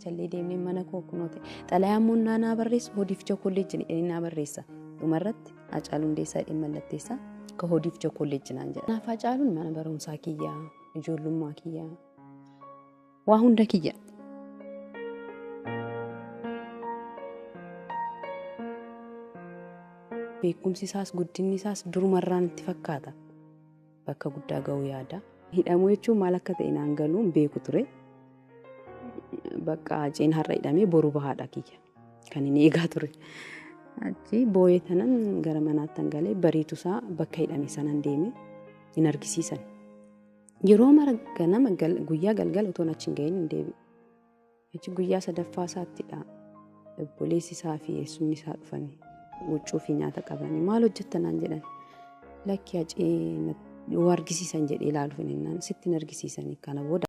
galchallee deemnee mana koo kunooti. Xalayaan munnaa naa barreessa hodiif kolleejjii inni naa barreessa. Dhumarratti Hachaaluu Hundessaa jedhee mallatteessa akka hodiif kolleejjii naan jedha. Kanaaf Hachaaluun mana barumsaa kiyyaa, ijoollummaa kiyyaa, waa hunda kiyya. Beekumsi isaas guddinni isaas durumarraan itti fakkaata. Bakka guddaa ga'uu yaada. Hidhamuu jechuun maal akka ta'e naan galuun beeku ture. Bakka Haceen har'a hidhamee boru bahaadha kiyya. Kan inni eegaa ture. Achi boo'ee tanan gara manaatti galee bariitu isaa bakka hidhame sanan deeme hin argisiisan. Yeroo mara ganama guyyaa galgala utuu achi hin gahin hin deebi'u. Achi guyyaa sadaffaa isaattidha. Obboleessi isaa fi eessumni isaa dhufanii huccuu fi nyaata qabanii maal hojjettanaan jedhan. Lakki Hacee yoo argisiisan jedhee ilaaluuf jennaan sitti hin argisiisanii kana booda